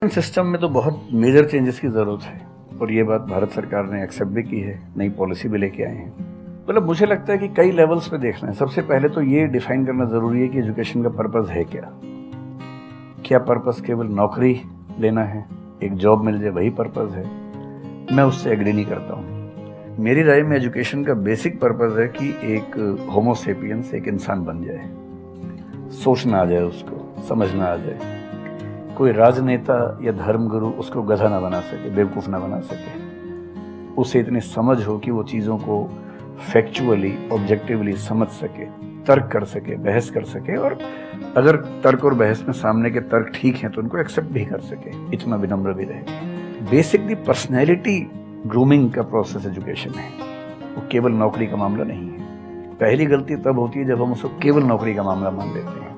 System में तो बहुत मेजर चेंजेस की ज़रूरत है और ये बात भारत सरकार ने एक्सेप्ट भी की है, नई पॉलिसी भी लेके आए हैं। मतलब मुझे लगता है कि कई लेवल्स पे देखना है। सबसे पहले तो ये डिफाइन करना ज़रूरी है कि एजुकेशन का पर्पस है क्या। क्या पर्पस केवल नौकरी लेना है, एक जॉब मिल जाए वही पर्पस है? मैं उससे एग्री नहीं करता हूँ। मेरी राय में एजुकेशन का बेसिक पर्पस है कि एक होमो सेपियंस एक इंसान बन जाए, सोचना आ जाए, उसको समझना आ जाए। कोई राजनेता या धर्मगुरु उसको गधा ना बना सके, बेवकूफ़ ना बना सके। उसे इतनी समझ हो कि वो चीज़ों को फैक्चुअली, ऑब्जेक्टिवली समझ सके, तर्क कर सके, बहस कर सके, और अगर तर्क और बहस में सामने के तर्क ठीक हैं तो उनको एक्सेप्ट भी कर सके, इतना विनम्र भी रहे। बेसिकली पर्सनैलिटी ग्रूमिंग का प्रोसेस एजुकेशन है, वो केवल नौकरी का मामला नहीं है। पहली गलती तब होती है जब हम उसको केवल नौकरी का मामला मान लेते हैं।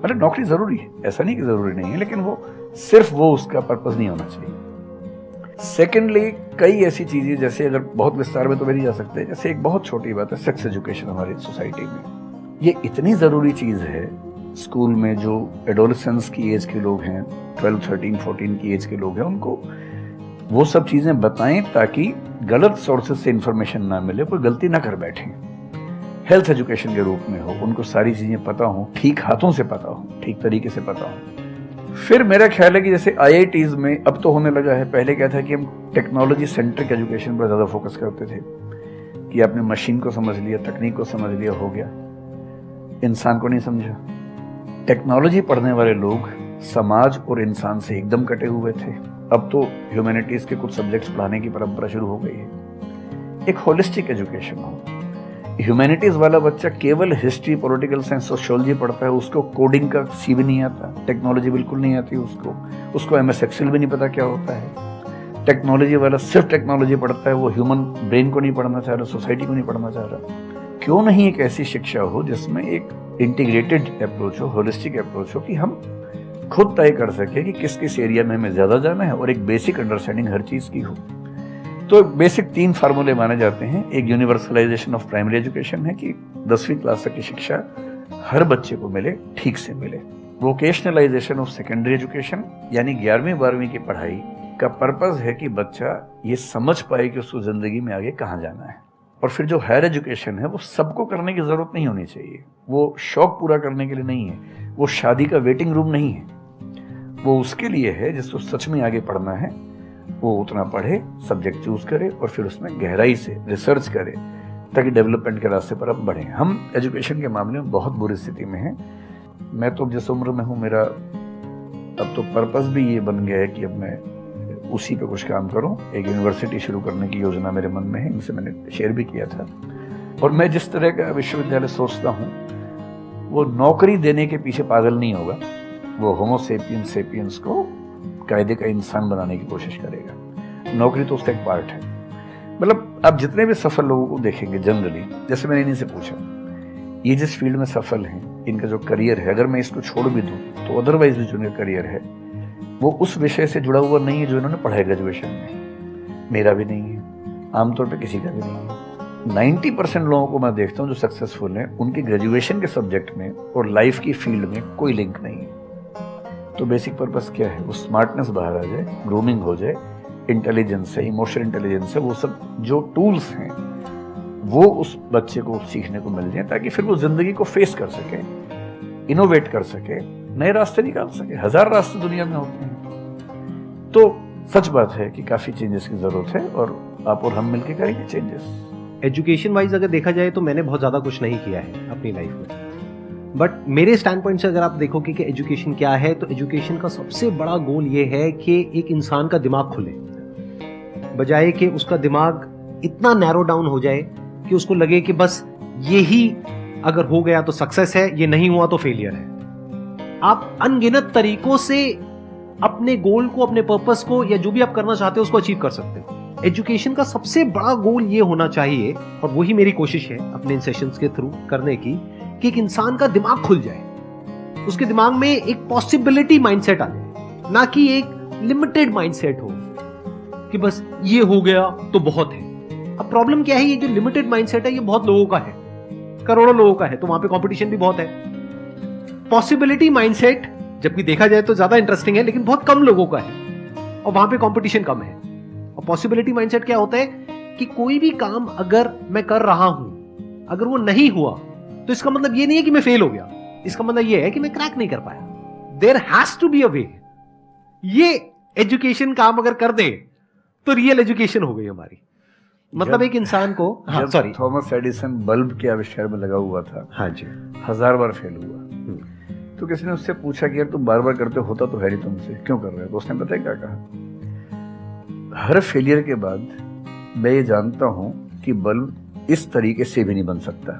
मतलब नौकरी जरूरी है, ऐसा नहीं कि जरूरी नहीं है, लेकिन वो सिर्फ वो उसका पर्पस नहीं होना चाहिए। सेकेंडली, कई ऐसी चीजें, जैसे अगर बहुत विस्तार में तो नहीं जा सकते, जैसे एक बहुत छोटी बात है सेक्स एजुकेशन हमारी सोसाइटी में। ये इतनी जरूरी चीज है स्कूल में। जो एडोलेसेंस की एज के लोग हैं, 12, 13, 14 की एज के लोग हैं, उनको वो सब चीजें बताएं ताकि गलत सोर्सेज से इंफॉर्मेशन ना मिले, कोई गलती ना कर बैठे। हेल्थ एजुकेशन के रूप में हो, उनको सारी चीजें पता हो, ठीक हाथों से पता हो, ठीक तरीके से पता हो। फिर मेरा ख्याल है कि जैसे आईआईटीज में अब तो होने लगा है, पहले क्या था कि हम टेक्नोलॉजी सेंट्रिक एजुकेशन पर ज्यादा फोकस करते थे कि आपने मशीन को समझ लिया, तकनीक को समझ लिया, हो गया, इंसान को नहीं समझा। टेक्नोलॉजी पढ़ने वाले लोग समाज और इंसान से एकदम कटे हुए थे। अब तो ह्यूमैनिटीज के कुछ सब्जेक्ट्स पढ़ाने की परंपरा शुरू हो गई है। एक होलिस्टिक एजुकेशन हो। ह्यूमैनिटीज वाला बच्चा केवल हिस्ट्री, पॉलिटिकल साइंस, सोशियोलॉजी पढ़ता है, उसको कोडिंग का सी भी नहीं आता, टेक्नोलॉजी बिल्कुल नहीं आती उसको एमएस एक्सेल भी नहीं पता क्या होता है। टेक्नोलॉजी वाला सिर्फ टेक्नोलॉजी पढ़ता है, वो ह्यूमन ब्रेन को नहीं पढ़ना चाह रहा, सोसाइटी को नहीं पढ़ना चाह रहा। क्यों नहीं एक ऐसी शिक्षा हो जिसमें एक इंटीग्रेटेड अप्रोच हो, होलिस्टिक अप्रोच हो, कि हम खुद तय कर सके कि किस किस एरिया में हमें ज्यादा जाना है, और एक बेसिक अंडरस्टैंडिंग हर चीज की हो। तो बेसिक 3 फार्मूले माने जाते हैं। एक यूनिवर्सलाइजेशन ऑफ प्राइमरी एजुकेशन है कि 10वीं क्लास तक की शिक्षा हर बच्चे को मिले, ठीक से मिले। वोकेशनलाइजेशन ऑफ सेकेंडरी एजुकेशन, यानी 11वीं 12वीं की पढ़ाई का पर्पस है कि बच्चा ये समझ पाए कि उसको जिंदगी में आगे कहाँ जाना है। और फिर जो हायर एजुकेशन है वो सबको करने की जरूरत नहीं होनी चाहिए, वो शौक पूरा करने के लिए नहीं है, वो शादी का वेटिंग रूम नहीं है, वो उसके लिए है जिसको सच में आगे पढ़ना है। वो उतना पढ़े, सब्जेक्ट चूज करे और फिर उसमें गहराई से रिसर्च करे ताकि डेवलपमेंट के रास्ते पर अब बढ़े। हम एजुकेशन के मामले में बहुत बुरी स्थिति में हैं। मैं तो जिस उम्र में हूँ, मेरा अब तो पर्पस भी ये बन गया है कि अब मैं उसी पे कुछ काम करूं। एक यूनिवर्सिटी शुरू करने की योजना मेरे मन में है, इनसे मैंने शेयर भी किया था। और मैं जिस तरह का विश्वविद्यालय सोचता हूं, वो नौकरी देने के पीछे पागल नहीं होगा, वो होमो सेपियंस को कायदे का इंसान बनाने की कोशिश करेगा। नौकरी तो उसका एक पार्ट है। मतलब आप जितने भी सफल लोगों को देखेंगे जनरली, जैसे मैंने इन्हीं से पूछा, ये जिस फील्ड में सफल हैं, इनका जो करियर है, अगर मैं इसको छोड़ भी दूं तो अदरवाइज भी जो इनका करियर है वो उस विषय से जुड़ा हुआ नहीं है जो इन्होंने पढ़ा है ग्रेजुएशन में। मेरा भी नहीं है, आमतौर पे किसी का भी नहीं है। 90% लोगों को मैं देखता हूँ जो सक्सेसफुल हैं, उनके ग्रेजुएशन के सब्जेक्ट में और लाइफ की फील्ड में कोई लिंक नहीं है। तो बेसिक पर्पस क्या है? वो स्मार्टनेस बाहर आ जाए, ग्रूमिंग हो जाए, इंटेलिजेंस है, इमोशनल इंटेलिजेंस है, वो सब जो टूल्स हैं वो उस बच्चे को सीखने को मिल जाए ताकि फिर वो जिंदगी को फेस कर सके, इनोवेट कर सके, नए रास्ते निकाल सके। 1000 रास्ते दुनिया में होते हैं। तो सच बात है कि काफी चेंजेस की जरूरत है और आप और हम मिलकर करेंगे चेंजेस। एजुकेशन वाइज अगर देखा जाए तो मैंने बहुत ज़्यादा कुछ नहीं किया है अपनी लाइफ में, बट मेरे स्टैंड पॉइंट से अगर आप देखोगे कि एजुकेशन क्या है, तो एजुकेशन का सबसे बड़ा गोल ये है कि एक इंसान का दिमाग खुले, बजाय कि उसका दिमाग इतना नैरो डाउन हो जाए कि उसको लगे कि बस यही अगर हो गया तो सक्सेस है, ये नहीं हुआ तो फेलियर है। आप अनगिनत तरीकों से अपने गोल को, अपने पर्पस को, या जो भी आप करना चाहते हो उसको अचीव कर सकते हो। एजुकेशन का सबसे बड़ा गोल ये होना चाहिए, और वही मेरी कोशिश है अपने इन सेशंस के थ्रू करने की, कि एक इंसान का दिमाग खुल जाए, उसके दिमाग में एक पॉसिबिलिटी माइंडसेट आ जाए, ना कि एक लिमिटेड माइंडसेट हो कि बस ये हो गया तो बहुत है। अब प्रॉब्लम क्या है, ये जो लिमिटेड माइंडसेट है ये बहुत लोगों का है, करोड़ों लोगों का है, तो वहां पे कंपटीशन भी बहुत है। पॉसिबिलिटी माइंडसेट जबकि देखा जाए तो ज्यादा इंटरेस्टिंग है, लेकिन बहुत कम लोगों का है। और वहां पे कंपटीशन कम है। और पॉसिबिलिटी माइंडसेट क्या होता है कि कोई भी काम अगर मैं कर रहा हूं, अगर वो नहीं हुआ तो इसका मतलब ये नहीं है कि मैं फेल हो गया, इसका मतलब ये है कि मैं क्रैक नहीं कर पाया। There has to be a way. ये एजुकेशन काम अगर कर दे तो रियल एजुकेशन हो गई हमारी। मतलब एक इंसान को, हाँ सॉरी, थॉमस एडिसन बल्ब के आविष्कार में लगा हुआ था, हाँ जी, 1000 बार फेल हुआ। तो किसी ने उससे पूछा कि यार तुम बार बार करते होता तो है नहीं तुमसे, क्यों कर रहे हो? तो उसने पता है क्या कहा, हर फेलियर के बाद मैं ये जानता हूं कि बल्ब इस तरीके से भी नहीं बन सकता,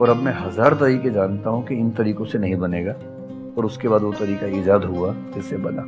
और अब मैं 1000 तरीके जानता हूं कि इन तरीकों से नहीं बनेगा, और उसके बाद वो तरीका ईजाद हुआ जिससे बना।